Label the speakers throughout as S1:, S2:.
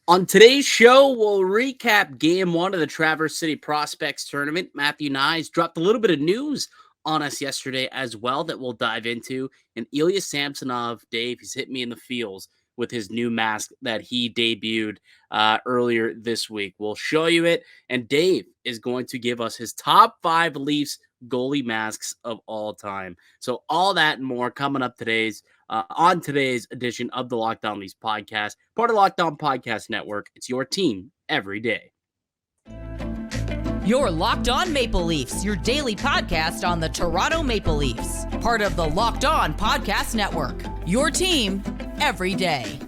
S1: On today's show, we'll recap game one of the Traverse City Prospects Tournament. Matthew Knies dropped a little bit of news on us yesterday as well that we'll dive into. And Ilya Samsonov, Dave, he's hit me in the feels with his new mask that he debuted earlier this week. We'll show you it. And Dave is going to give us his top 5 Leafs goalie masks of all time. So all that and more coming up on today's edition of the Locked On Leafs podcast, part of the Locked On Podcast Network. It's your team every day.
S2: You're Locked On Maple Leafs, your daily podcast on the Toronto Maple Leafs, part of the Locked On Podcast Network. Your team every day.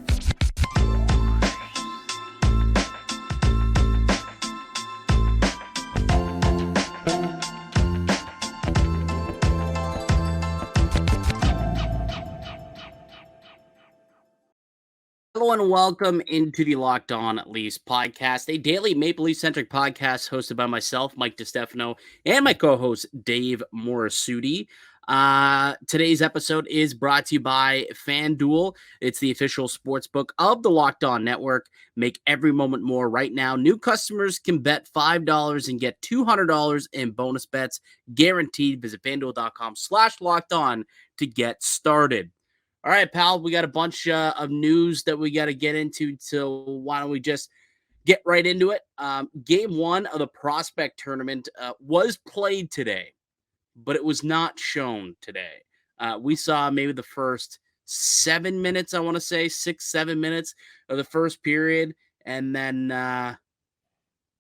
S1: Hello and welcome into the Locked On Leafs podcast, a daily Maple Leaf-centric podcast hosted by myself, Mike DiStefano, and my co-host, Dave Morassutti. Today's episode is brought to you by FanDuel. It's the official sports book of the Locked On Network. Make every moment more right now. New customers can bet $5 and get $200 in bonus bets guaranteed. Visit FanDuel.com/LockedOn to get started. All right, pal, we got a bunch of news that we got to get into, so why don't we just get right into it? Game one of the Prospect Tournament was played today, but it was not shown today. We saw maybe the first 7 minutes, I want to say, 6-7 minutes of the first period, and then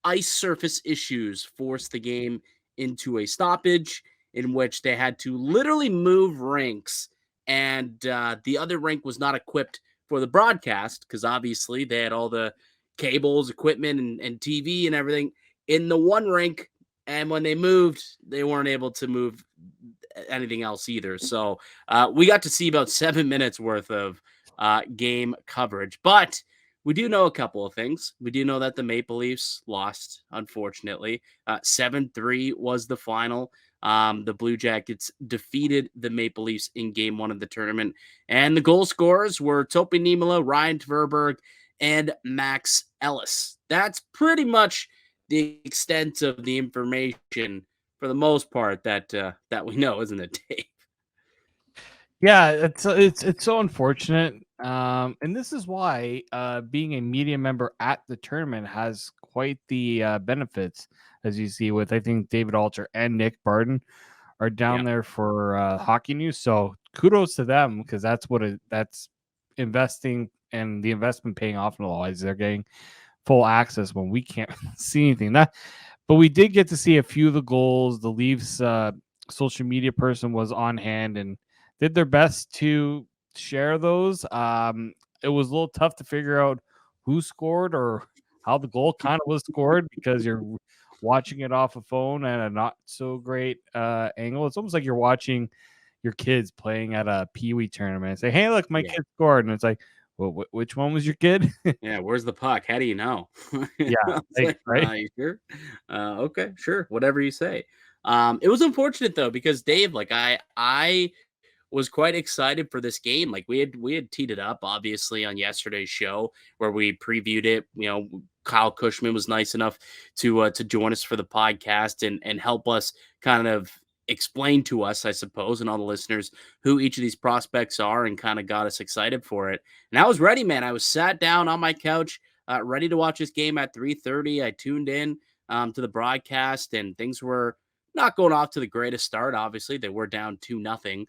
S1: ice surface issues forced the game into a stoppage in which they had to literally move rinks. And the other rink was not equipped for the broadcast because obviously they had all the cables, equipment, and TV and everything in the one rink. And when they moved, they weren't able to move anything else either. So we got to see about 7 minutes worth of game coverage. But we do know a couple of things. We do know that the Maple Leafs lost, unfortunately. 7-3 was the final. The Blue Jackets defeated the Maple Leafs in game one of the tournament. And the goal scorers were Topi Niemela, Ryan Tverberg, and Max Ellis. That's pretty much the extent of the information for the most part that we know, isn't it, Dave?
S3: Yeah, it's so unfortunate. And this is why being a media member at the tournament has quite the benefits, as you see with, I think, David Alter and Nick Barton are down there for hockey news. So kudos to them, because that's investing and the investment paying off in a lot of ways. They're getting full access when we can't see anything. But we did get to see a few of the goals. The Leafs social media person was on hand and did their best to share those. It was a little tough to figure out who scored or how the goal kind of was scored because you're watching it off a phone at a not so great angle. It's almost like you're watching your kids playing at a peewee tournament and say, "Hey, look, my kid scored," and it's like, "Well, which one was your kid?"
S1: Yeah, where's the puck? How do you know?
S3: Yeah, right.
S1: You sure? Okay, sure, whatever you say. It was unfortunate though because Dave, like I was quite excited for this game. Like we had teed it up obviously on yesterday's show where we previewed it. You know, Kyle Cushman was nice enough to join us for the podcast and help us kind of explain to us, I suppose, and all the listeners who each of these prospects are and kind of got us excited for it. And I was ready, man. I was sat down on my couch, ready to watch this game at 3:30. I tuned in to the broadcast and things were not going off to the greatest start. Obviously, they were down 2-0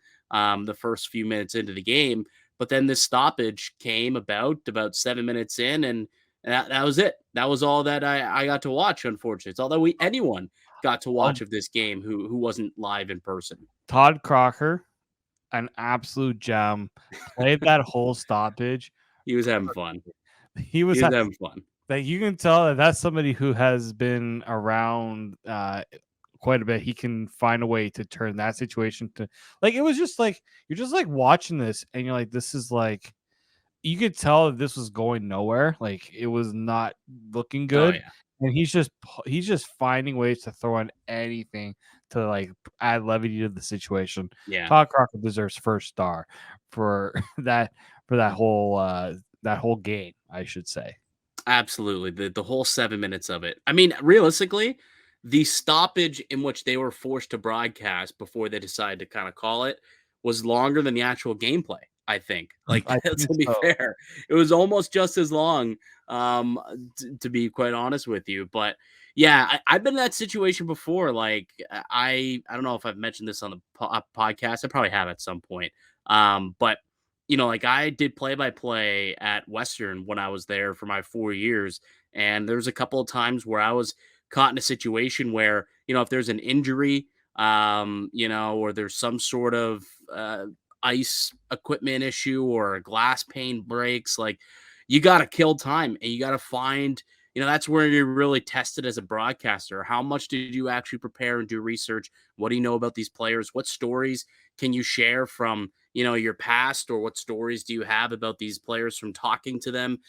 S1: the first few minutes into the game. But then this stoppage came about 7 minutes in, and that was it. That was all that I got to watch, unfortunately. It's all that anyone got to watch of this game who wasn't live in person.
S3: Todd Crocker, an absolute gem, played that whole stoppage.
S1: He was having fun.
S3: He was
S1: having fun.
S3: Like, you can tell that that's somebody who has been around quite a bit. He can find a way to turn that situation to, like, it was just like, you're just like watching this and you're like, this is like, you could tell that this was going nowhere. Like, it was not looking good.
S1: Oh, yeah.
S3: And he's just finding ways to throw in anything to like add levity to the situation.
S1: Yeah.
S3: Todd Crocker deserves first star for that whole game, I should say.
S1: Absolutely. The whole 7 minutes of it. I mean, realistically, the stoppage in which they were forced to broadcast before they decided to kind of call it was longer than the actual gameplay, I think. Like,
S3: I think
S1: to be
S3: so.
S1: fair, it was almost just as long, um, to be quite honest with you. But yeah, I've been in that situation before. Like, I don't know if I've mentioned this on the podcast. I probably have at some point. But like I did play by play at Western when I was there for my 4 years. And there was a couple of times where I was caught in a situation where, if there's an injury, or there's some sort of ice equipment issue or a glass pane breaks, like you got to kill time and you got to find, that's where you're really tested as a broadcaster. How much did you actually prepare and do research? What do you know about these players? What stories can you share from, your past, or what stories do you have about these players from talking to them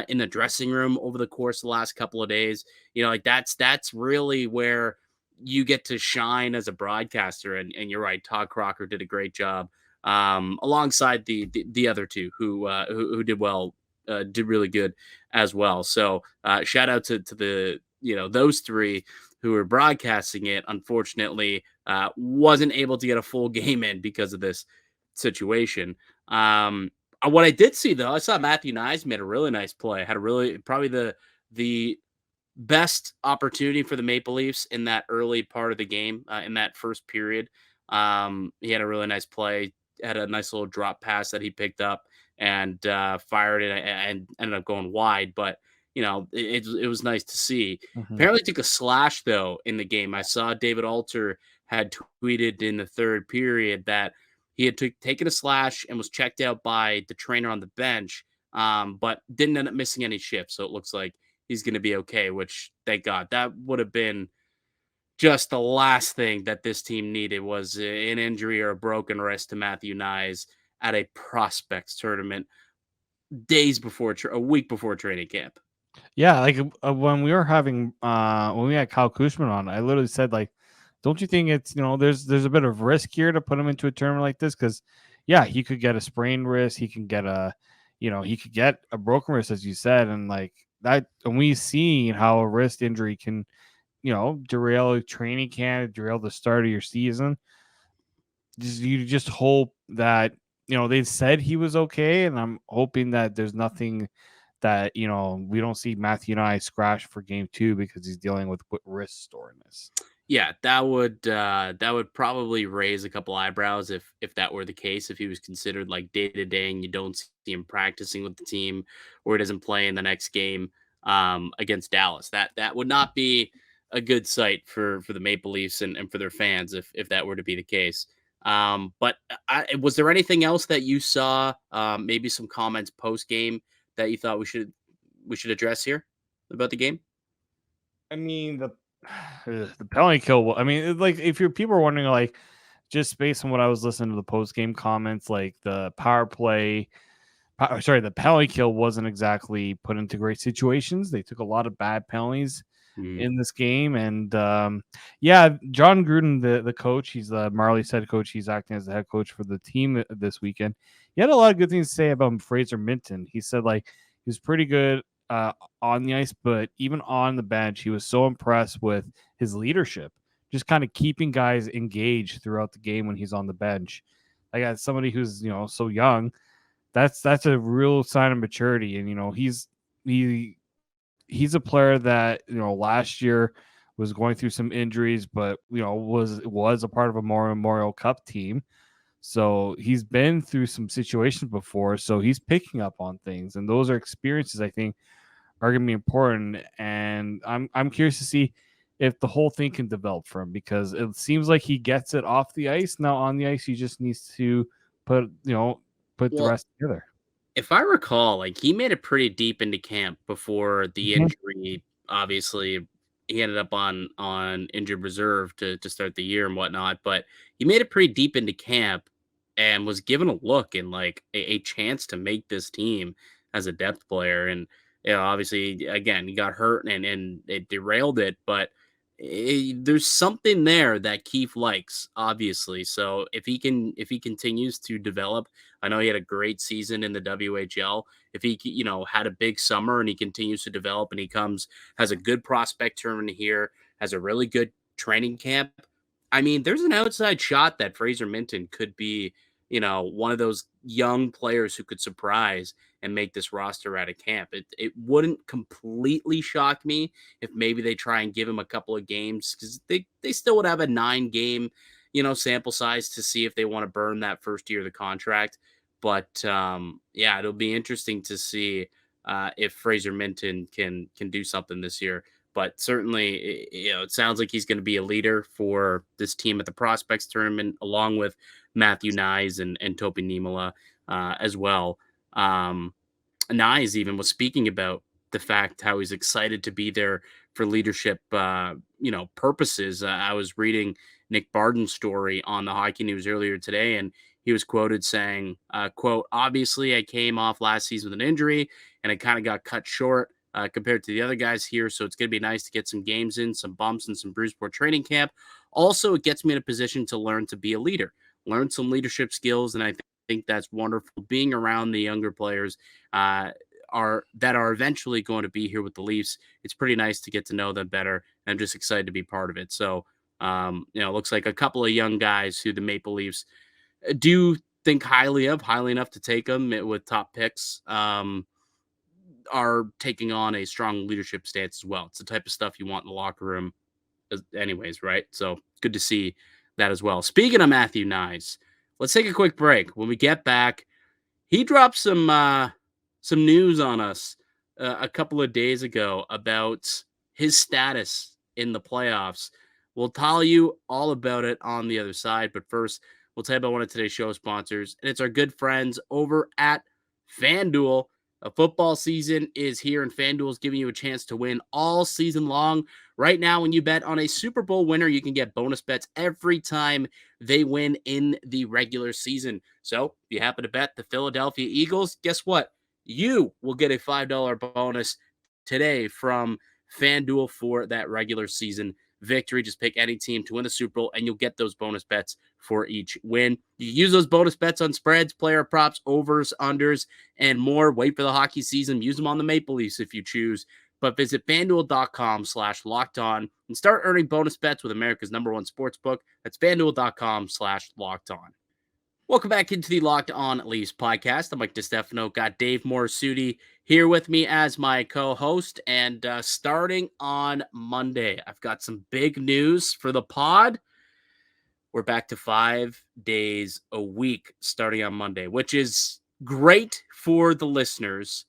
S1: in the dressing room over the course of the last couple of days? Like that's really where you get to shine as a broadcaster. And you're right, Todd Crocker did a great job, alongside the other two who did well, did really good as well. So shout out to the those three who were broadcasting it. Unfortunately, wasn't able to get a full game in because of this situation. What I did see though, I saw Matthew Knies made a really nice play. Had a really probably the best opportunity for the Maple Leafs in that early part of the game, in that first period. He had a really nice play, had a nice little drop pass that he picked up and fired it and ended up going wide. But it was nice to see.
S3: Mhm.
S1: Apparently took a slash though in the game. I saw David Alter had tweeted in the third period that he had taken a slash and was checked out by the trainer on the bench, but didn't end up missing any shifts. So it looks like he's going to be okay, which thank God. That would have been just the last thing that this team needed, was an injury or a broken wrist to Matthew Knies at a prospects tournament days before, a week before training camp.
S3: Yeah, like when we were having when we had Kyle Kushman on, I literally said like, don't you think it's there's a bit of risk here to put him into a tournament like this? Because yeah, he could get a sprained wrist, he can get he could get a broken wrist, as you said, and like that, and we've seen how a wrist injury can derail a training camp, derail the start of your season. You just hope that they said he was okay, and I'm hoping that there's nothing that we don't see Matthew Knies scratch for game 2 because he's dealing with wrist soreness.
S1: Yeah, that would probably raise a couple eyebrows if that were the case. If he was considered like day to day, and you don't see him practicing with the team, or he doesn't play in the next game against Dallas, that would not be a good sight for the Maple Leafs and for their fans if that were to be the case. But was there anything else that you saw? Maybe some comments post game that you thought we should address here about the game?
S3: I mean, the penalty kill. I mean, like if people are wondering, like just based on what I was listening to the post game comments, like the power play, the penalty kill wasn't exactly put into great situations. They took a lot of bad penalties
S1: Mm.
S3: in this game, and yeah, John Gruden, the coach, he's the Marlies head coach. He's acting as the head coach for the team this weekend. He had a lot of good things to say about Fraser Minten. He said like he was pretty good on the ice, but even on the bench, he was so impressed with his leadership, just kind of keeping guys engaged throughout the game when he's on the bench. Like as somebody who's so young, that's a real sign of maturity. And he's a player that last year was going through some injuries, but was a part of a Memorial Cup team. So he's been through some situations before, so he's picking up on things, and those are experiences I think are going to be important. And I'm curious to see if the whole thing can develop for him, because it seems like he gets it off the ice. Now on the ice, he just needs to put the
S1: Well,
S3: rest together.
S1: if I recall, like he made it pretty deep into camp before the
S3: Mhm.
S1: injury. Obviously, he ended up on injured reserve to start the year and whatnot. But he made it pretty deep into camp and was given a look and like a chance to make this team as a depth player. And obviously, again, he got hurt and it derailed it. But there's something there that Keefe likes, obviously. So if he continues to develop, I know he had a great season in the WHL. If he had a big summer and he continues to develop and has a good prospect tournament here, has a really good training camp. I mean, there's an outside shot that Fraser Minten could be, one of those young players who could surprise and make this roster out of camp. It wouldn't completely shock me if maybe they try and give him a couple of games, because they still would have a 9-game, sample size to see if they want to burn that first year of the contract. But yeah, it'll be interesting to see if Fraser Minten can do something this year. But certainly, it sounds like he's going to be a leader for this team at the prospects tournament, along with Matthew Knies and Topi Niemelä as well. Knies even was speaking about the fact how he's excited to be there for leadership, purposes. I was reading Nick Barden's story on the Hockey News earlier today, and he was quoted saying, quote, "Obviously, I came off last season with an injury, and I kind of got cut short compared to the other guys here. So it's going to be nice to get some games in, some bumps, and some Bruceport training camp. Also, it gets me in a position to learn to be a leader, learn some leadership skills, and I think that's wonderful. Being around the younger players are eventually going to be here with the Leafs. It's pretty nice to get to know them better. And I'm just excited to be part of it. So, it looks like a couple of young guys who the Maple Leafs do think highly enough to take them with top picks, are taking on a strong leadership stance as well. It's the type of stuff you want in the locker room anyways, right? So good to see that as well. Speaking of Matthew Knies, let's take a quick break. When we get back, he dropped some news on us a couple of days ago about his status in the playoffs. We'll tell you all about it on the other side, but first, we'll tell you about one of today's show sponsors, and it's our good friends over at FanDuel. A football season is here, and FanDuel is giving you a chance to win all season long. Right now, when you bet on a Super Bowl winner, you can get bonus bets every time they win in the regular season. So if you happen to bet the Philadelphia Eagles, guess what? You will get a $5 bonus today from FanDuel for that regular season victory. Just pick any team to win the Super Bowl, and you'll get those bonus bets for each win. You use those bonus bets on spreads, player props, overs, unders, and more. Wait for the hockey season. Use them on the Maple Leafs if you choose. But visit FanDuel.com/LockedOn and start earning bonus bets with America's #1 sportsbook. That's FanDuel.com/LockedOn. Welcome back into the Locked On Leafs podcast. I'm Mike DiStefano. Got Dave Morassutti here with me as my co-host. And starting on Monday, I've got some big news for the pod. We're back to 5 days a week starting on Monday, which is great for the listeners.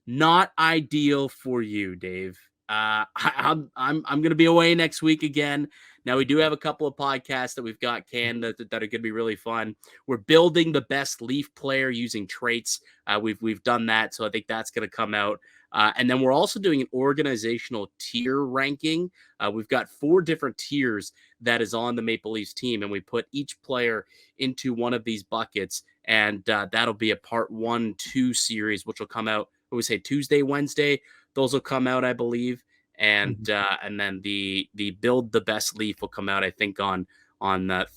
S1: Not ideal for you, Dave. I'm going to be away next week again. Now, we do have a couple of podcasts that we've got canned that are going to be really fun. We're building the best Leaf player using traits. We've done that, so I think that's going to come out. And then we're also doing an organizational tier ranking. We've got 4 different tiers that is on the Maple Leafs team, and we put each player into one of these buckets. And that'll be a part 1-2 series, which will come out, we say Tuesday, Wednesday. Those will come out, I believe. And then the build the best Leaf will come out, I think, on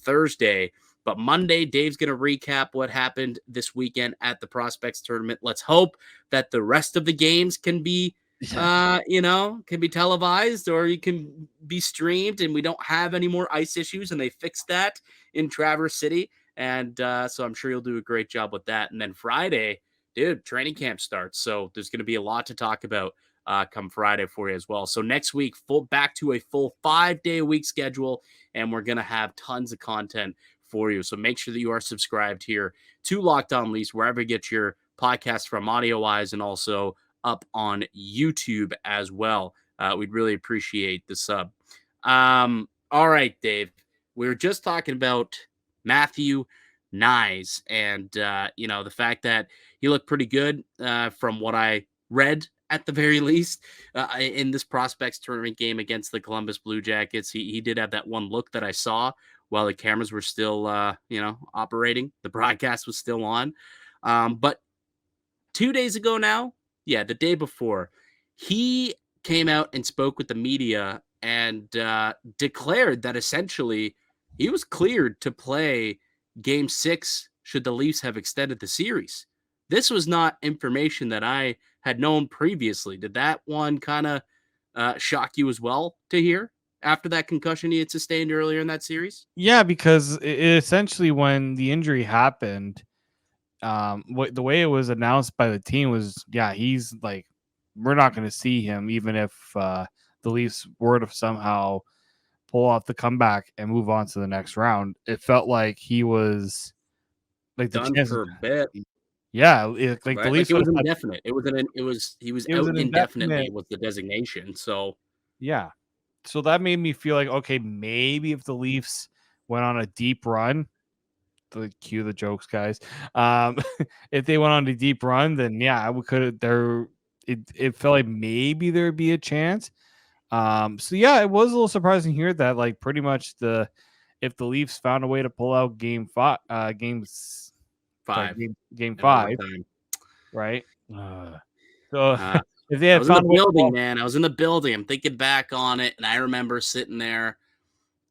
S1: Thursday. But Monday, Dave's going to recap what happened this weekend at the Prospects Tournament. Let's hope that the rest of the games can be, can be televised, or you can be streamed, and we don't have any more ice issues, and they fixed that in Traverse City. And so I'm sure you'll do a great job with that. And then Friday, dude, training camp starts. So there's going to be a lot to talk about come Friday for you as well. So next week, back to a full 5-day-a-week schedule, and we're going to have tons of content for you. So make sure that you are subscribed here to Locked On Leafs, wherever you get your podcast from audio-wise, and also up on YouTube as well. We'd really appreciate the sub. All right, Dave. We were just talking about Matthew Knies, and the fact that he looked pretty good from what I read, at the very least, in this Prospects Tournament game against the Columbus Blue Jackets. He did have that one look that I saw while the cameras were still operating. The broadcast was still on. But 2 days ago now, the day before, he came out and spoke with the media, and declared that essentially he was cleared to play Game 6 should the Leafs have extended the series. This was not information that I had known previously. Did that one kind of shock you as well to hear after that concussion he had sustained earlier in that series?
S3: Yeah, because essentially when the injury happened, the way it was announced by the team was, yeah, he's like, we're not going to see him, even if the Leafs were to somehow pull off the comeback and move on to the next round. It felt like he was like the
S1: Done
S3: chances.
S1: for a bit,
S3: Yeah, like the
S1: right? Like
S3: Leafs
S1: it
S3: would
S1: was
S3: have had,
S1: indefinite. He was
S3: it was
S1: out
S3: an
S1: indefinitely
S3: indefinite.
S1: was the designation. So
S3: Yeah. So that made me feel like, okay, maybe if the Leafs went on a deep run, the cue the jokes, guys. If they went on a deep run, then yeah, we could there. It felt like maybe there'd be a chance. So yeah, it was a little surprising here that like pretty much if the Leafs found a way to pull out game five,
S1: five
S3: game
S1: in
S3: 5,
S1: overtime.
S3: right? So
S1: Uh,
S3: if they
S1: I
S3: had
S1: was in the
S3: found a way to
S1: building,
S3: pull,
S1: man. I was in the building. I'm thinking back on it, and I remember sitting there,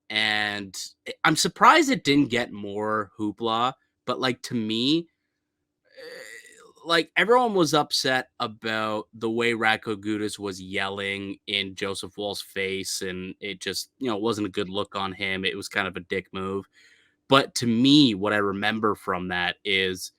S1: and I'm surprised it didn't get more hoopla. But like to me, like everyone was upset about the way Radko Gudas was yelling in Joseph Wall's face, and it just wasn't a good look on him. It was kind of a dick move. But to me, what I remember from that is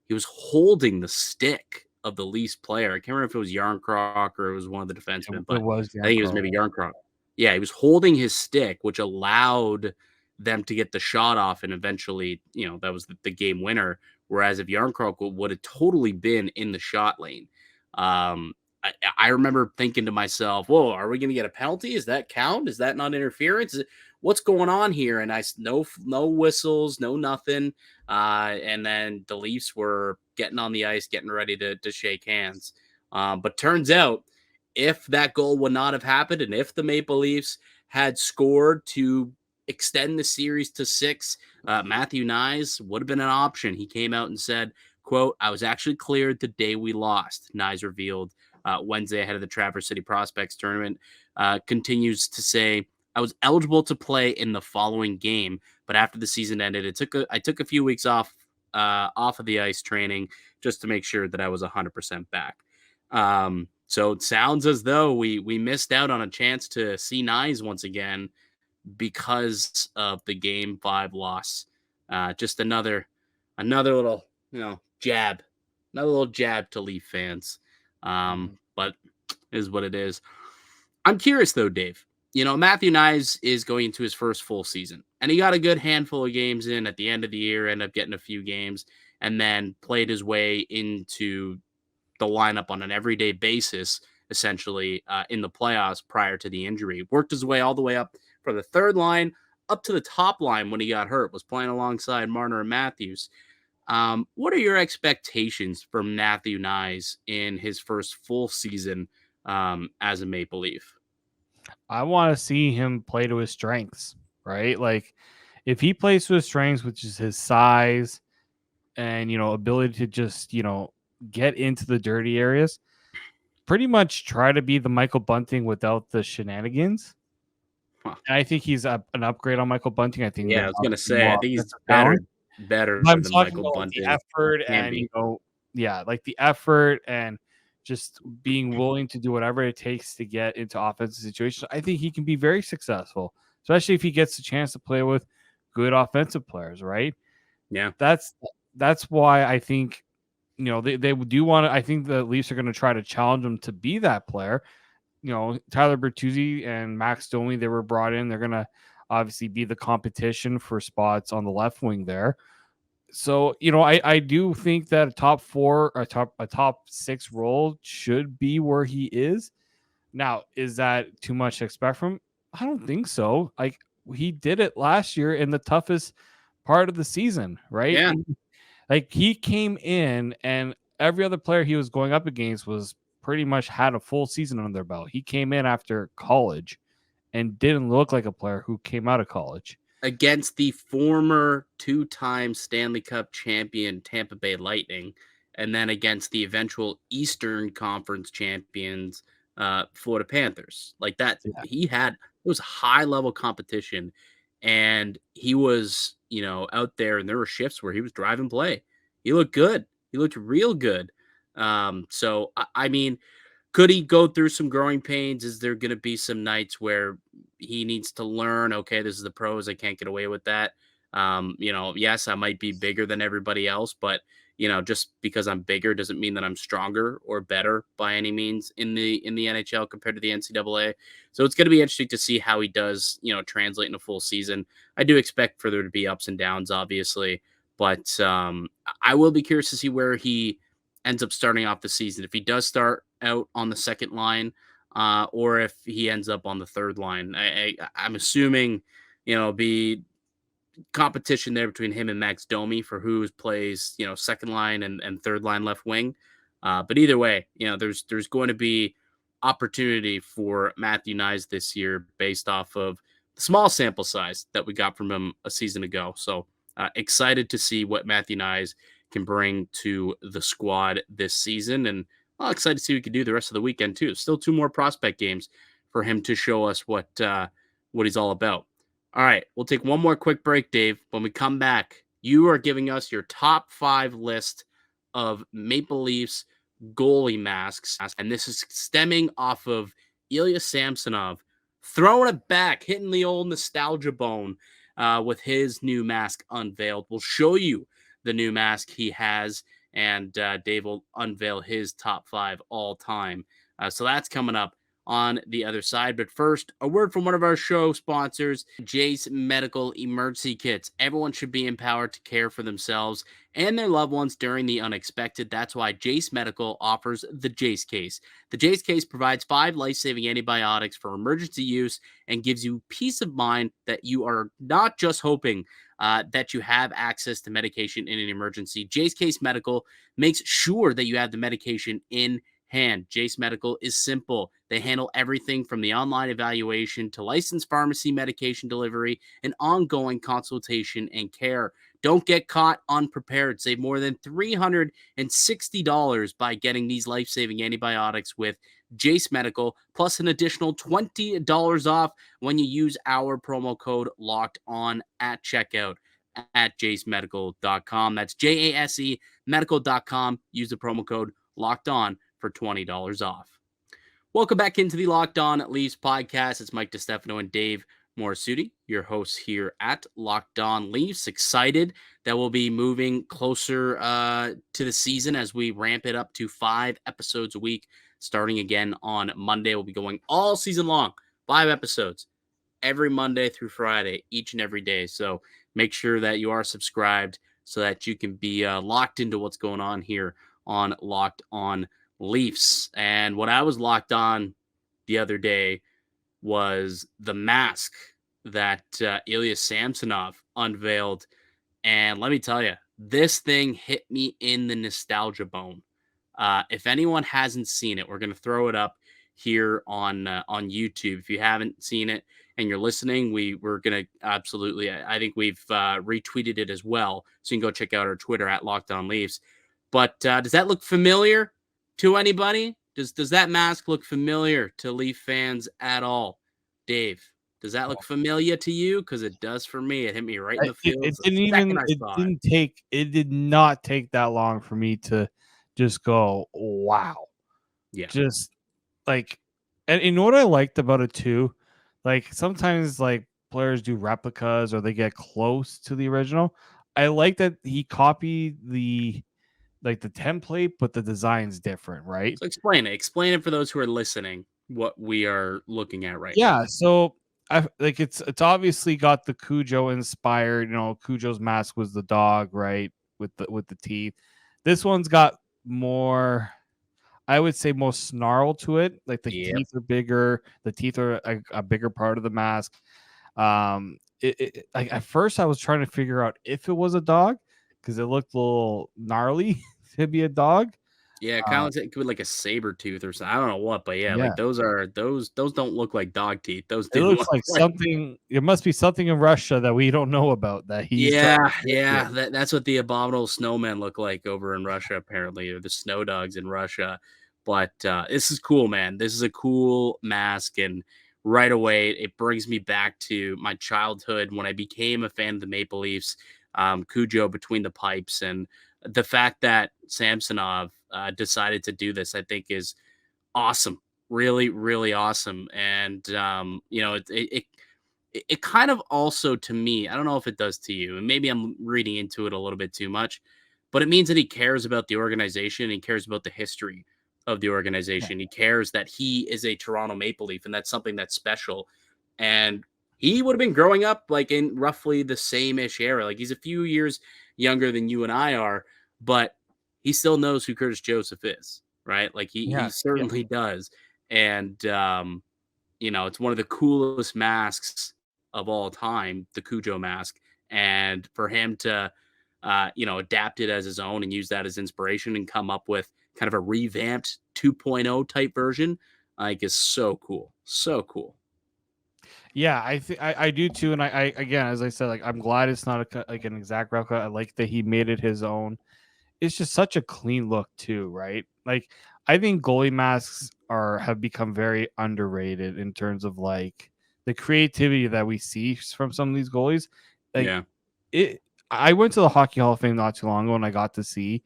S1: he was holding the stick of the Leafs player. I can't remember if it was Yarncroc or it was one of the defensemen,
S3: it
S1: but
S3: was
S1: I think it was
S3: Yanko.
S1: maybe Yarncroc. Yeah, he was holding his stick, which allowed them to get the shot off, and eventually, that was the game winner. Whereas if Yarncroc would have totally been in the shot lane, um, I remember thinking to myself, "Whoa, are we going to get a penalty? Is that count? Is that not interference? What's going on here?" And no whistles, no nothing. And then the Leafs were getting on the ice, getting ready to shake hands. But turns out, if that goal would not have happened, and if the Maple Leafs had scored to extend the series to 6, Matthew Knies would have been an option. He came out and said, quote, "I was actually cleared the day we lost," Knies revealed Wednesday ahead of the Traverse City Prospects tournament. Continues to say, "I was eligible to play in the following game, but after the season ended, I took a few weeks off of the ice training just to make sure that I was 100% back." So it sounds as though we missed out on a chance to see Knies once again because of the Game 5 loss. Just another little jab, another little jab to Leaf fans. But is what it is. I'm curious though, Dave. Matthew Knies is going into his first full season, and he got a good handful of games in at the end of the year, ended up getting a few games, and then played his way into the lineup on an everyday basis, essentially in the playoffs prior to the injury. Worked his way all the way up from the third line up to the top line when he got hurt, was playing alongside Marner and Matthews. What are your expectations for Matthew Knies in his first full season as a Maple Leaf?
S3: I want to see him play to his strengths, right? Like if he plays to his strengths, which is his size and ability to just get into the dirty areas, pretty much try to be the Michael Bunting without the shenanigans.
S1: Huh.
S3: And I think he's an upgrade on Michael Bunting. I think
S1: Yeah, I was gonna say, I think he's better
S3: I'm
S1: than
S3: talking
S1: Michael
S3: about the
S1: Bunting.
S3: effort
S1: Can
S3: and
S1: be.
S3: like the effort and just being willing to do whatever it takes to get into offensive situations. I think he can be very successful, especially if he gets a chance to play with good offensive players, right?
S1: Yeah.
S3: That's why I think they do want to. I think the Leafs are going to try to challenge him to be that player. Tyler Bertuzzi and Max Domi, they were brought in. They're going to obviously be the competition for spots on the left wing there. So, I do think that a top 4 or a top 6 role should be where he is. Now, is that too much to expect from him? I don't think so. Like he did it last year in the toughest part of the season, right?
S1: Yeah.
S3: Like he came in and every other player he was going up against was pretty much had a full season under their belt. He came in after college and didn't look like a player who came out of college.
S1: Against the former 2-time Stanley Cup champion Tampa Bay Lightning, and then against the eventual Eastern Conference champions Florida Panthers. Like that,
S3: Yeah.
S1: he had was high level competition, and he was, out there, and there were shifts where he was driving play. He looked good. He looked real good. So I mean, could he go through some growing pains? Is there going to be some nights where he needs to learn, okay, this is the pros, I can't get away with that? Yes, I might be bigger than everybody else, but just because I'm bigger doesn't mean that I'm stronger or better by any means in the NHL compared to the NCAA. So it's going to be interesting to see how he does, translate in a full season. I do expect for there to be ups and downs, obviously, but I will be curious to see where he ends up starting off the season. If he does start out on the second line, or if he ends up on the third line. I'm assuming, be competition there between him and Max Domi for who plays, second line and third line left wing. But either way, there's going to be opportunity for Matthew Knies this year based off of the small sample size that we got from him a season ago. So excited to see what Matthew Knies can bring to the squad this season, and excited to see what he can do the rest of the weekend too. Still 2 more prospect games for him to show us what he's all about. All right, we'll take one more quick break, Dave. When we come back, you are giving us your top 5 list of Maple Leafs goalie masks, and this is stemming off of Ilya Samsonov throwing it back, hitting the old nostalgia bone with his new mask unveiled. We'll show you the new mask he has, and Dave will unveil his top 5 all time. So that's coming up on the other side. But first, a word from one of our show sponsors, Jase Medical Emergency Kits. Everyone should be empowered to care for themselves and their loved ones during the unexpected. That's why Jase Medical offers the Jase Case. The Jase Case provides 5 life-saving antibiotics for emergency use and gives you peace of mind that you are not just hoping that you have access to medication in an emergency. Jase Case Medical makes sure that you have the medication in hand. Jase Medical is simple. They handle everything from the online evaluation to licensed pharmacy medication delivery and ongoing consultation and care. Don't get caught unprepared. Save more than $360 by getting these life-saving antibiotics with Jase Medical, plus an additional $20 off when you use our promo code Locked On at checkout at jasemedical.com. That's JASE medical.com. Use the promo code Locked On for $20 off. Welcome back into the Locked On Leafs podcast. It's Mike DiStefano and Dave Morassutti, your hosts here at Locked On Leafs. Excited that we'll be moving closer to the season as we ramp it up to 5 episodes a week, starting again on Monday. We'll be going all season long, 5 episodes every Monday through Friday, each and every day. So make sure that you are subscribed so that you can be locked into what's going on here on Locked On Leafs. And what I was locked on the other day was the mask that Ilya Samsonov unveiled. And let me tell you, this thing hit me in the nostalgia bone. If anyone hasn't seen it, we're going to throw it up here on YouTube. If you haven't seen it and you're listening, we're going to absolutely, I think we've retweeted it as well. So you can go check out our Twitter at Locked On Leafs. But does that look familiar to anybody? Does that mask look familiar to Leaf fans at all? Dave, does that look familiar to you? Because it does for me. It hit me right in the feels.
S3: It did not take that long for me to just go, wow.
S1: Yeah.
S3: Just like, and you know what I liked about it too? Like sometimes like players do replicas or they get close to the original. I like that he copied the template, but the design's different, right?
S1: So explain it for those who are listening, what we are looking at right now.
S3: Yeah, so it's obviously got the Cujo inspired, Cujo's mask was the dog, right? With the teeth. This one's got more, I would say, more snarl to it. Like the teeth are bigger, the teeth are a bigger part of the mask. Like at first I was trying to figure out if it was a dog because it looked a little gnarly to be a dog.
S1: Yeah, kind of like a saber tooth or something. I don't know what, but like those don't look like dog teeth. Those
S3: it looks like something. It must be something in Russia that we don't know about. That he's
S1: that's what the abominable snowmen look like over in Russia, apparently, or the snow dogs in Russia. But this is cool, man. This is a cool mask, and right away. It brings me back to my childhood when I became a fan of the Maple Leafs. Cujo between the pipes, and the fact that Samsonov decided to do this, I think, is awesome. Really, really awesome. And it kind of also, to me, I don't know if it does to you, and maybe I'm reading into it a little bit too much, but it means that he cares about the organization. He cares about the history of the organization. He cares that he is a Toronto Maple Leaf, and that's something that's special. And he would have been growing up like in roughly the same-ish era. Like, he's a few years younger than you and I are, but he still knows who Curtis Joseph is, right? Like, he certainly does. And it's one of the coolest masks of all time, the Cujo mask. And for him to adapt it as his own and use that as inspiration and come up with kind of a revamped 2.0 type version, like, is so cool. So cool.
S3: Yeah, I do too, and I again, as I said, like, I'm glad it's not like an exact replica. I like that he made it his own. It's just such a clean look too, right? Like, I think goalie masks have become very underrated in terms of like the creativity that we see from some of these goalies. Like, I went to the Hockey Hall of Fame not too long ago, and I got to see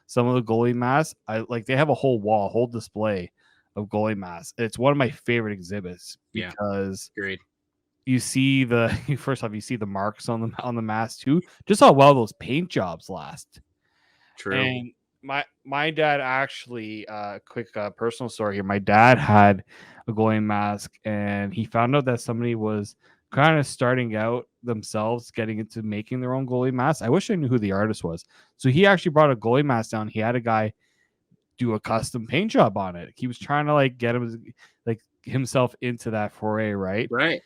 S3: some of the goalie masks. They have a whole whole display of goalie masks. It's one of my favorite exhibits because
S1: great.
S3: You see first off, you see the marks on the mask too. Just how well those paint jobs last.
S1: True.
S3: And my dad actually, quick personal story here. My dad had a goalie mask, and he found out that somebody was kind of starting out themselves, getting into making their own goalie mask. I wish I knew who the artist was. So he actually brought a goalie mask down. He had a guy do a custom paint job on it. He was trying to like get himself into that foray, right?
S1: Right.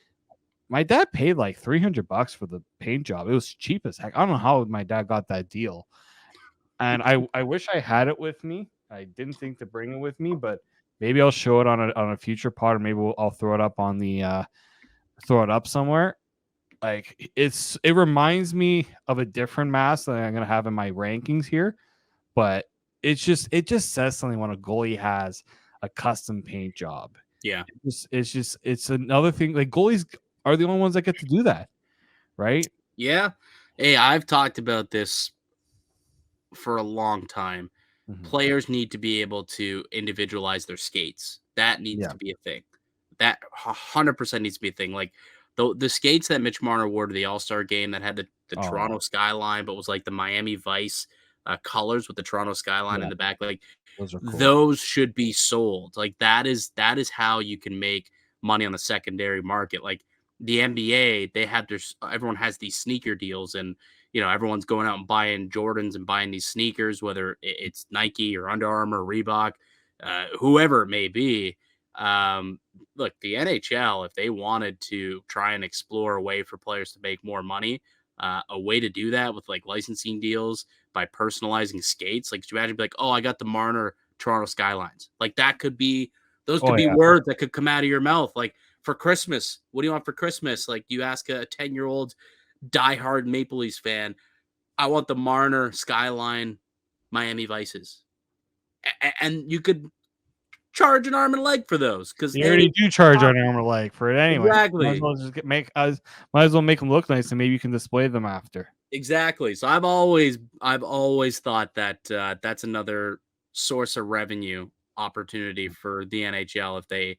S3: My dad paid like $300 for the paint job. It was cheap as heck. I don't know how my dad got that deal. And I wish I had it with me. I didn't think to bring it with me, but maybe I'll show it on a future pod, or maybe I'll throw it up on throw it up somewhere. Like, it reminds me of a different mask that I'm gonna have in my rankings here, but it just says something when a goalie has a custom paint job.
S1: Yeah,
S3: it's another thing. Like, goalies are the only ones that get to do that, right?
S1: Yeah. Hey, I've talked about this for a long time.
S3: Mm-hmm.
S1: Players need to be able to individualize their skates. That needs to be a thing. That 100% needs to be a thing. Like, the skates that Mitch Marner wore to the All-Star game that had the Toronto skyline, but was like the Miami Vice colors with the Toronto skyline in the back. Like,
S3: those are cool.
S1: Those should be sold. Like, that is how you can make money on the secondary market. Like, the NBA, everyone has these sneaker deals, and everyone's going out and buying Jordans and buying these sneakers, whether it's Nike or Under Armour, Reebok, whoever it may be. Look, the NHL, if they wanted to try and explore a way for players to make more money, a way to do that with like licensing deals by personalizing skates. Like, could you imagine, like, oh, I got the Marner Toronto Skylines. Like, that could be, those could be words that could come out of your mouth. Like, for Christmas, what do you want for Christmas? Like, you ask a 10-year-old diehard Maple Leafs fan, I want the Marner Skyline Miami Vices. And you could charge an arm and a leg for those, because
S3: they already do charge an arm and a leg for it anyway.
S1: Exactly.
S3: Might as well just might as well make them look nice, and maybe you can display them after.
S1: Exactly. So I've always thought that that's another source of revenue opportunity for the NHL if they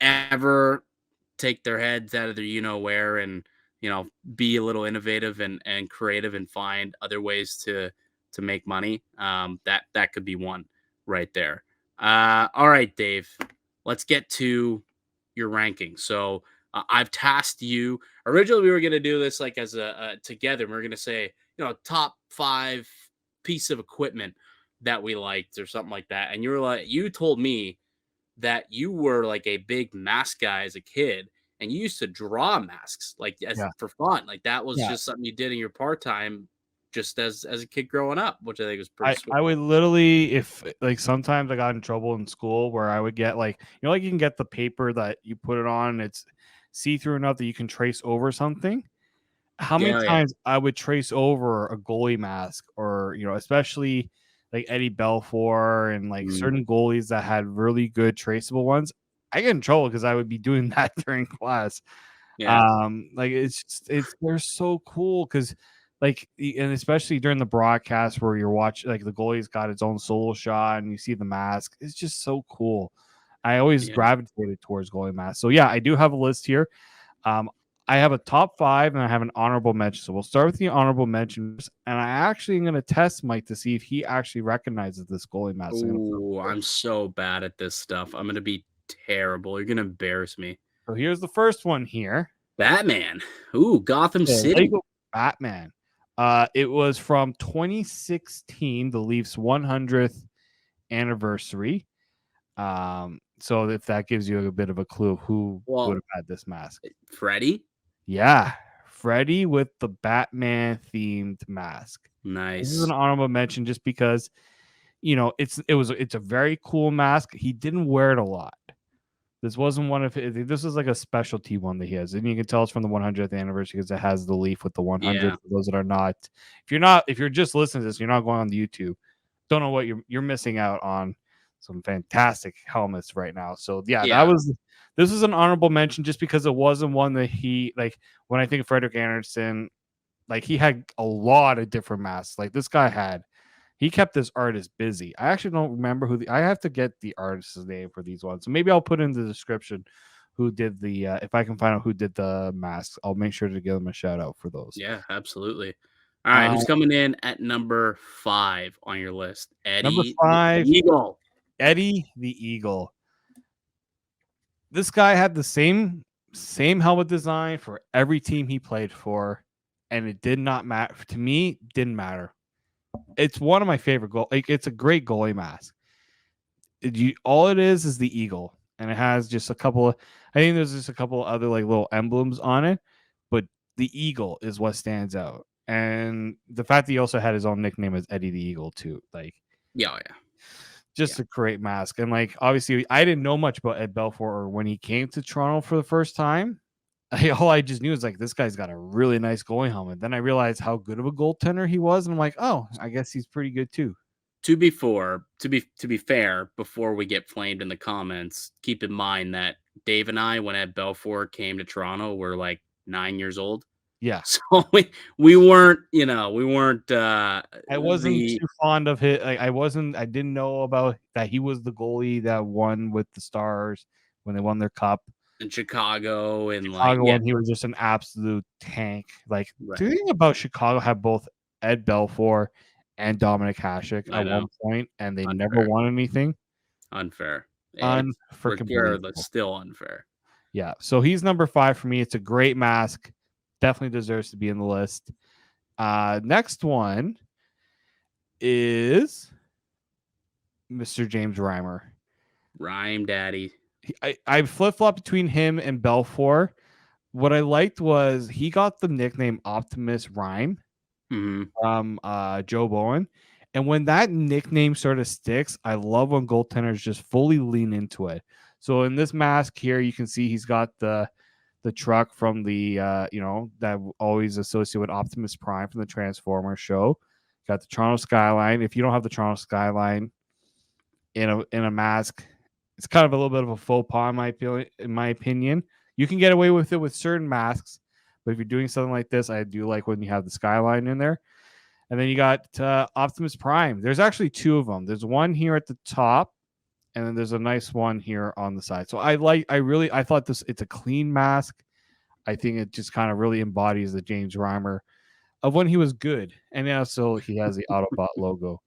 S1: ever take their heads out of their where and be a little innovative and creative and find other ways to make money. That could be one right there. All right, Dave, let's get to your ranking. So I've tasked you. Originally, we were going to do this like as a together. We are going to say, top 5 piece of equipment that we liked or something like that. And you told me that you were like a big mask guy as a kid, and you used to draw masks like for fun. Like, that was just something you did in your part-time just as a kid growing up, which I think was pretty sweet.
S3: I would literally, if like sometimes I got in trouble in school where I would get like, like you can get the paper that you put it on, it's see-through enough that you can trace over something. How many times I would trace over a goalie mask, or especially like Eddie Belfour and like certain goalies that had really good traceable ones. I get in trouble because I would be doing that during class.
S1: Yeah.
S3: Like they're so cool because and especially during the broadcast where you're watching, like the goalie's got its own solo shot and you see the mask. It's just so cool. I always gravitated towards goalie masks. So yeah, I do have a list here. I have a top 5 and I have an honorable mention. So we'll start with the honorable mentions. And I actually am going to test Mike to see if he actually recognizes this goalie mask.
S1: Ooh, I'm so bad at this stuff. I'm going to be terrible. You're going to embarrass me.
S3: So here's the first one here.
S1: Batman. Ooh, Gotham City.
S3: Lego Batman. It was from 2016, the Leafs 100th anniversary. So if that gives you a bit of a clue of who would have had this mask.
S1: Freddie?
S3: Yeah. Freddie with the Batman themed mask.
S1: Nice.
S3: This is an honorable mention just because, it's a very cool mask. He didn't wear it a lot. This wasn't one of his. This is like a specialty one that he has, and you can tell it's from the 100th anniversary because it has the leaf with the 100.
S1: Yeah.
S3: For those that are not, if you're just listening to this, you're not going on the YouTube. Don't know what you're missing out on some fantastic helmets right now. So yeah. This is an honorable mention just because it wasn't one that he when I think of Frederick Anderson, he had a lot of different masks. Like this guy he kept this artist busy. I actually don't remember I have to get the artist's name for these ones. So maybe I'll put in the description who did if I can find out who did the masks, I'll make sure to give them a shout out for those.
S1: Yeah, absolutely. All right. Who's coming in at number 5 on your list? Eddie,
S3: number 5,
S1: the Eagle.
S3: Eddie the Eagle. This guy had the same helmet design for every team he played for, and it did not matter. To me, didn't matter. It's one of my favorite it's a great goalie mask. All it is the eagle, and it has just a couple of. I think there's just a couple of other little emblems on it, but the eagle is what stands out, and the fact that he also had his own nickname as Eddie the Eagle too. Just a great mask, and obviously I didn't know much about Ed Belfour or when he came to Toronto for the first time. All I just knew is this guy's got a really nice goalie helmet. Then I realized how good of a goaltender he was, and I'm like, oh, I guess he's pretty good too.
S1: To be fair, before we get flamed in the comments, keep in mind that Dave and I, when Ed Belfour came to Toronto, were 9 years old.
S3: Yeah.
S1: So we weren't.
S3: I wasn't too fond of it. I didn't know about that he was the goalie that won with the Stars when they won their cup.
S1: In Chicago and
S3: when he was just an absolute tank. Do you think about Chicago have both Ed Belfour and Dominic Hasek at one point, and they never won anything?
S1: Unfair.
S3: Regardless,
S1: still unfair.
S3: Yeah. So he's number 5 for me. It's a great mask. Definitely deserves to be in the list. Next one is Mr. James Reimer.
S1: Rhyme Daddy.
S3: I flip-flop between him and Belfour. What I liked was he got the nickname Optimus Rhyme from Joe Bowen. And when that nickname sort of sticks, I love when goaltenders just fully lean into it. So in this mask here, you can see he's got the truck from the, that always associated with Optimus Prime from the Transformers show. Got the Toronto skyline. If you don't have the Toronto skyline in a mask, it's kind of a little bit of a faux pas in my opinion. You can get away with it with certain masks, but if you're doing something like this, I do like when you have the skyline in there. And then you got Optimus Prime. There's actually 2 of them. There's one here at the top, and then there's a nice one here on the side. So I thought it's a clean mask. I think it just kind of really embodies the James Reimer of when he was good. And also he has the Autobot logo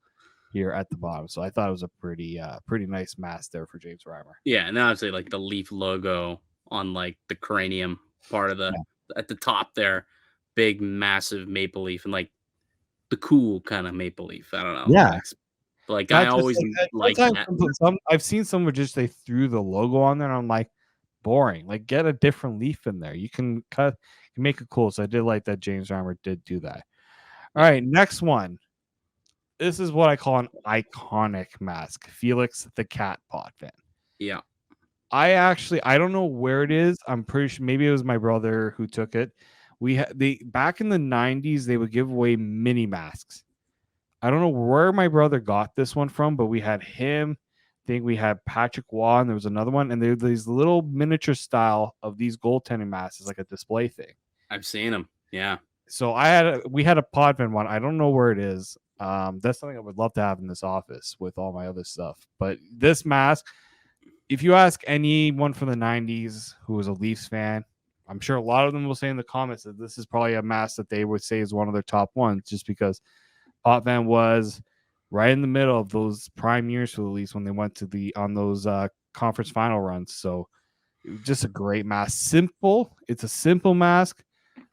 S3: here at the bottom. So I thought it was a pretty nice mask there for James Reimer.
S1: Yeah, and obviously the Leaf logo on the cranium part of at the top there, big massive maple leaf and the cool kind of maple leaf. I don't know.
S3: Yeah.
S1: I always like that.
S3: I've seen someone just they threw the logo on there and I'm like, boring. Get a different leaf in there. You can make it cool. So I did like that James Reimer did do that. All right, next one. This is what I call an iconic mask. Felix the Cat Potvin.
S1: Yeah.
S3: I don't know where it is. I'm pretty sure maybe it was my brother who took it. Back in the 90s, they would give away mini masks. I don't know where my brother got this one from, but we had him, think we had Patrick Waugh, and there was another one, and they're these little miniature style of these goaltending masks, like a display thing.
S1: I've seen them. Yeah.
S3: So we had a Podman one. I don't know where it is. That's something I would love to have in this office with all my other stuff. But this mask, if you ask anyone from the 90s who was a Leafs fan, I'm sure a lot of them will say in the comments that this is probably a mask that they would say is one of their top ones, just because Potvin was right in the middle of those prime years for the Leafs when they went to on those conference final runs. So it was just a great mask. Simple. It's a simple mask,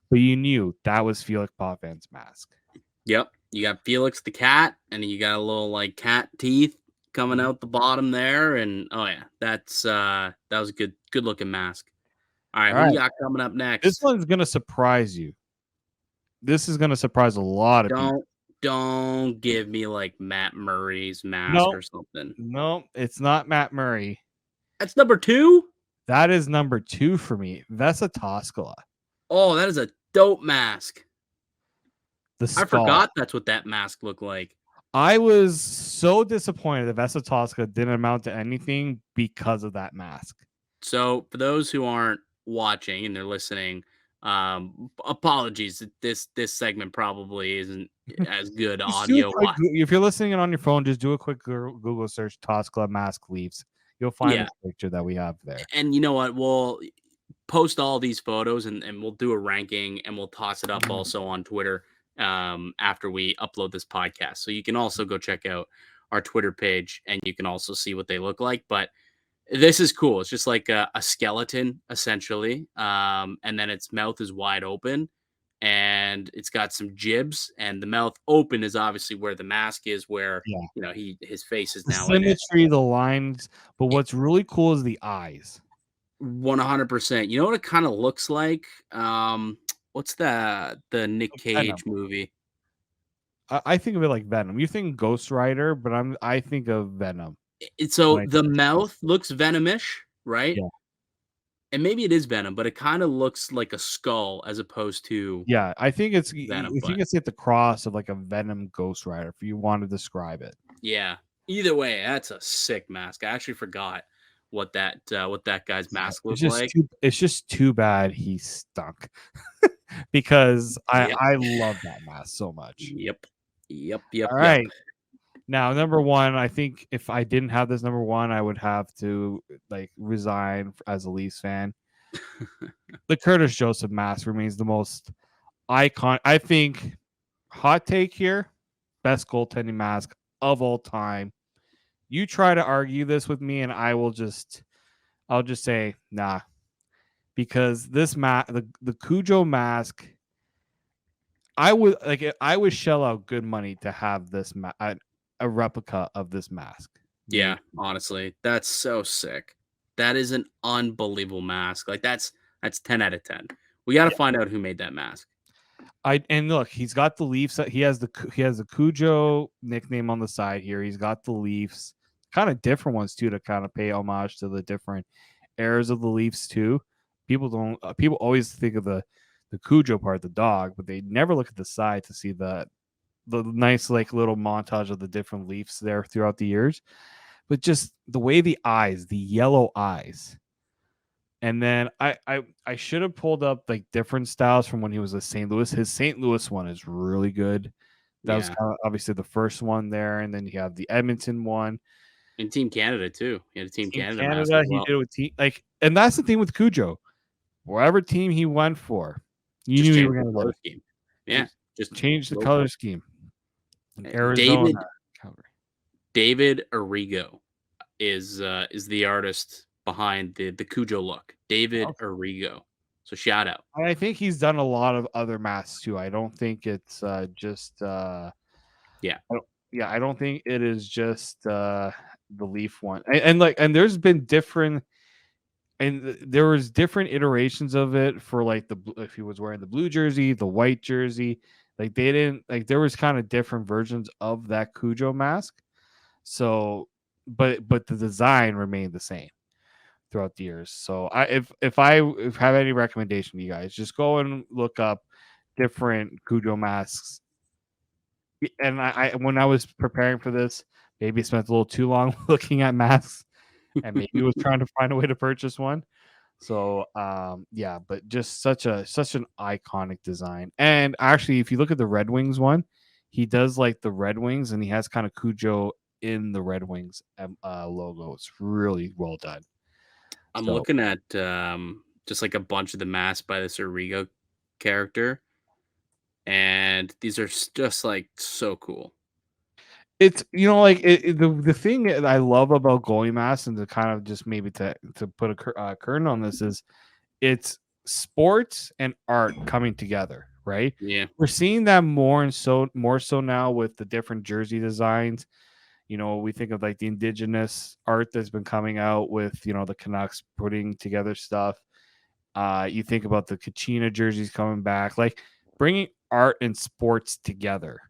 S3: but you knew that was Felix Potvin's mask.
S1: Yep. You got Felix the cat, and you got a little like cat teeth coming out the bottom there. And oh yeah, that was a good looking mask. All right, who you got coming up next?
S3: This one's gonna surprise you. This is gonna surprise a lot of people.
S1: Don't give me like Matt Murray's mask or something.
S3: No, it's not Matt Murray.
S1: That's number 2?
S3: That is number 2 for me. Vesa Toskala.
S1: Oh, that is a dope mask.
S3: I
S1: forgot that's what that mask looked like.
S3: I was so disappointed that Vesa Toskala didn't amount to anything because of that mask.
S1: So for those who aren't watching and they're listening, apologies. This segment probably isn't as good audio.
S3: If you're listening on your phone, just do a quick Google search Toskala mask Leafs. You'll find the picture that we have there.
S1: And you know what? We'll post all these photos and we'll do a ranking and we'll toss it up also on Twitter after we upload this podcast. So you can also go check out our Twitter page and you can also see what they look like. But this is cool. It's just like a skeleton, essentially. And then its mouth is wide open and it's got some jibs. And the mouth open is obviously where the mask is, where, you know, his face is now in it.
S3: Symmetry, the lines. But what's really cool is the eyes.
S1: 100%. You know what it kind of looks like? What's the Nick Cage movie?
S3: I think of it like Venom. You think Ghost Rider, but I think of Venom.
S1: So the mouth looks venomish, right?
S3: Yeah.
S1: And maybe it is Venom, but it kind of looks like a skull as opposed to
S3: I think it's
S1: Venom.
S3: If you can see the cross of like a Venom Ghost Rider, if you want to describe it.
S1: Yeah. Either way, that's a sick mask. I actually forgot what that guy's mask looks like.
S3: It's just too bad he stunk because I love that mask so much.
S1: Yep.
S3: All right. Now, number 1, I think if I didn't have this number 1, I would have to like resign as a Leafs fan. The Curtis Joseph mask remains the most iconic. I think, hot take here, best goaltending mask of all time. You try to argue this with me, and I'll just say nah, because this the Cujo mask, I would shell out good money to have this a replica of this mask.
S1: Yeah, honestly, that's so sick. That is an unbelievable mask. Like that's 10 out of 10. We got to find out who made that mask.
S3: And look, he's got the Leafs. He has the Cujo nickname on the side here. He's got the Leafs, kind of different ones too, to kind of pay homage to the different eras of the Leafs too. People always think of the Cujo part, the dog, but they never look at the side to see the nice like little montage of the different Leafs there throughout the years. But just the way the yellow eyes. And then I should have pulled up like different styles from when he was at St. Louis. His St. Louis one is really good. That was kind of obviously the first one there, and then you have the Edmonton one.
S1: And Team Canada too. He had a Team Canada
S3: he did with team and that's the thing with Cujo. Wherever team he went for, you knew he was going to win.
S1: Scheme. Yeah, just
S3: change the color scheme. Arizona,
S1: David Arrigo is the artist behind the Cujo look. David Arrigo. So shout out.
S3: I think he's done a lot of other masks too. I don't think it's just I don't think it is just the Leaf one. And there's been different, and there was different iterations of it for like if he was wearing the blue jersey, the white jersey. Like they didn't there was kind of different versions of that Cujo mask. So, but the design remained the same throughout the years. So if I have any recommendation to you guys, just go and look up different Cujo masks. And I when I was preparing for this, maybe spent a little too long looking at masks, and maybe was trying to find a way to purchase one. So yeah, but just such an iconic design. And actually, if you look at the Red Wings one, he does like the Red Wings, and he has kind of Cujo in the Red Wings logo. It's really well done.
S1: I'm
S3: So
S1: looking at just like a bunch of the masks by this Arrigo character, and these are just like so cool.
S3: it's like the thing that I love about goalie masks, and to kind of just maybe to put a curtain on this, is it's sports and art coming together, right?
S1: Yeah.
S3: We're seeing that more so now with the different jersey designs. We think of like the indigenous art that's been coming out with, the Canucks putting together stuff. You think about the Kachina jerseys coming back, like bringing art and sports together,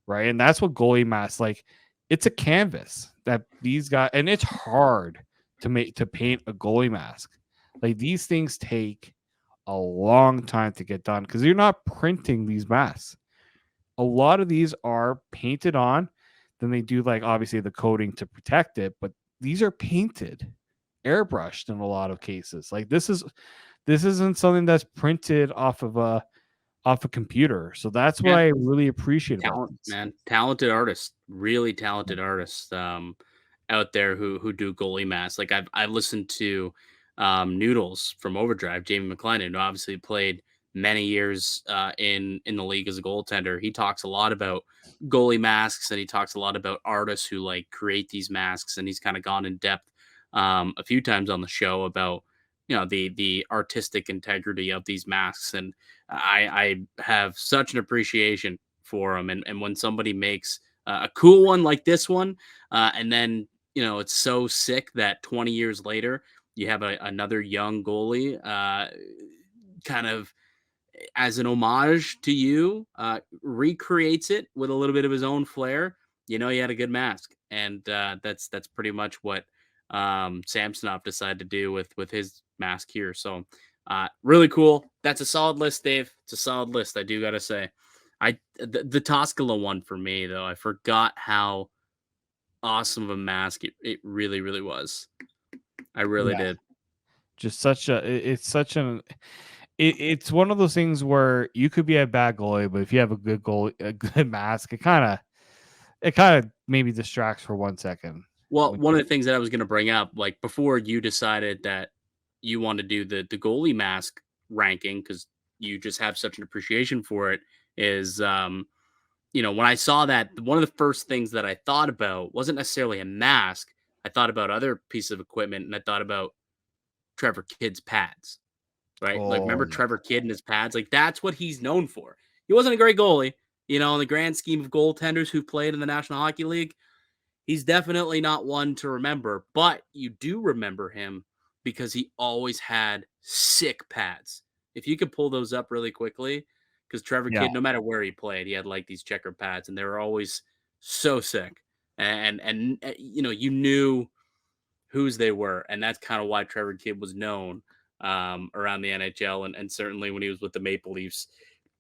S3: right? And that's what goalie masks, like, it's a canvas that these guys, and it's hard to paint a goalie mask. Like, these things take a long time to get done because you're not printing these masks. A lot of these are painted on, then they do like obviously the coating to protect it, but these are painted, airbrushed in a lot of cases. Like, this isn't something that's printed off a computer. So that's what
S1: Yeah.
S3: I really appreciate about
S1: Talent,
S3: this.
S1: man. Talented artists, really talented artists out there who do goalie masks. Like I've listened to Noodles from Overdrive, Jamie McLennan, who obviously played many years in the league as a goaltender. He talks a lot about goalie masks, and he talks a lot about artists who like create these masks, and he's kind of gone in depth a few times on the show about the artistic integrity of these masks. And I have such an appreciation for them. And when somebody makes a cool one like this one, and then it's so sick that 20 years later you have another young goalie kind of as an homage to you, recreates it with a little bit of his own flair. You had a good mask, and that's pretty much what Samsonov decided to do with his mask here. So really cool. That's a solid list, Dave. It's a solid list, I do gotta say. The Toscala one for me though, I forgot how awesome of a mask it really, really was. I really
S3: Yeah.
S1: did.
S3: Just it's one of those things where you could be a bad goalie, but if you have a good mask, it kind of maybe distracts for 1 second.
S1: Well, one of the things that I was going to bring up, like before you decided that you want to do the goalie mask ranking because you just have such an appreciation for it, is when I saw that, one of the first things that I thought about wasn't necessarily a mask. I thought about other pieces of equipment, and I thought about Trevor Kidd's pads, right? Like,
S3: Oh
S1: remember
S3: yeah.
S1: Trevor Kidd and his pads? Like, that's what he's known for. He wasn't a great goalie, in the grand scheme of goaltenders who played in the National Hockey League. He's definitely not one to remember, but you do remember him because he always had sick pads. If you could pull those up really quickly, because Trevor
S3: Yeah.
S1: Kidd, no matter where he played, he had like these checker pads, and they were always so sick. And you knew whose they were, and that's kind of why Trevor Kidd was known around the NHL, and certainly when he was with the Maple Leafs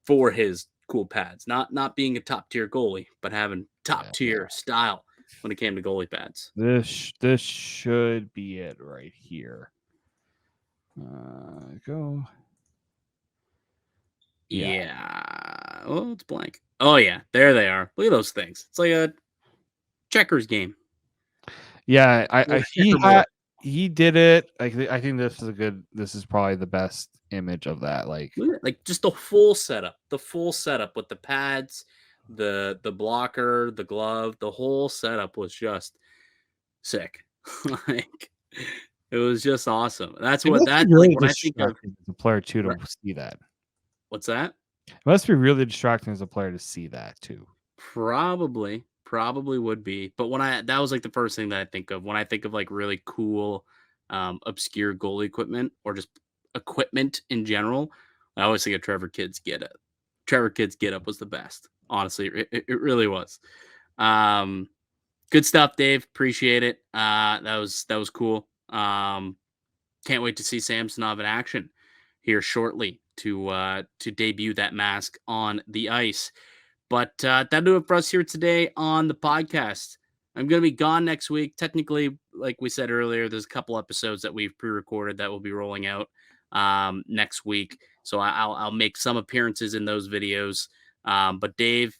S1: for his cool pads. Not being a top tier goalie, but having top tier style when it came to goalie pads.
S3: This should be it right here. Go.
S1: Yeah. Oh, it's blank. Oh yeah, there they are. Look at those things. It's like a checkers game.
S3: Yeah,
S1: Little checkerboard.
S3: he did it. I think this is probably the best image of that. Like,
S1: Like just the full setup. The full setup with the pads, the blocker, the glove, the whole setup was just sick. Like it was just awesome. That's
S3: it
S1: what
S3: must be
S1: that's like
S3: really
S1: when I think of
S3: distracting as a player too to
S1: right,
S3: see that.
S1: what's that?
S3: It must be really distracting as a player to see that too.
S1: Probably would be. But that was like the first thing that I think of when I think of like really cool, obscure goalie equipment or just equipment in general. I always think of Trevor Kidd's Get Up. Trevor Kidd's Get Up was the best. Honestly, it really was. Good stuff, Dave. Appreciate it. That was cool. Can't wait to see Samsonov in action here shortly to debut that mask on the ice. But that'll do it for us here today on the podcast. I'm going to be gone next week. Technically, like we said earlier, there's a couple episodes that we've pre-recorded that will be rolling out next week. So I'll make some appearances in those videos. But Dave,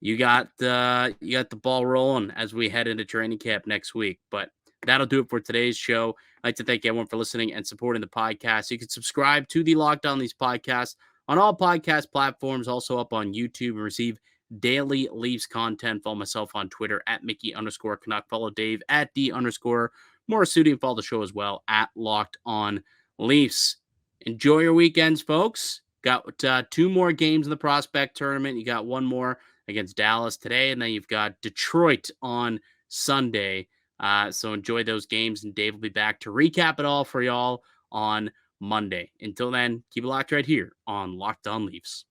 S1: you got the ball rolling as we head into training camp next week. But that'll do it for today's show. I'd like to thank everyone for listening and supporting the podcast. You can subscribe to the Locked On Leafs podcast on all podcast platforms, also up on YouTube, and receive daily Leafs content. Follow myself on Twitter at Mickey_Canuck. Follow Dave at D_Morassutti, and follow the show as well at Locked On Leafs. Enjoy your weekends, folks. Got 2 more games in the prospect tournament. You got 1 more against Dallas today, and then you've got Detroit on Sunday. So enjoy those games, and Dave will be back to recap it all for y'all on Monday. Until then, keep it locked right here on Locked On Leafs.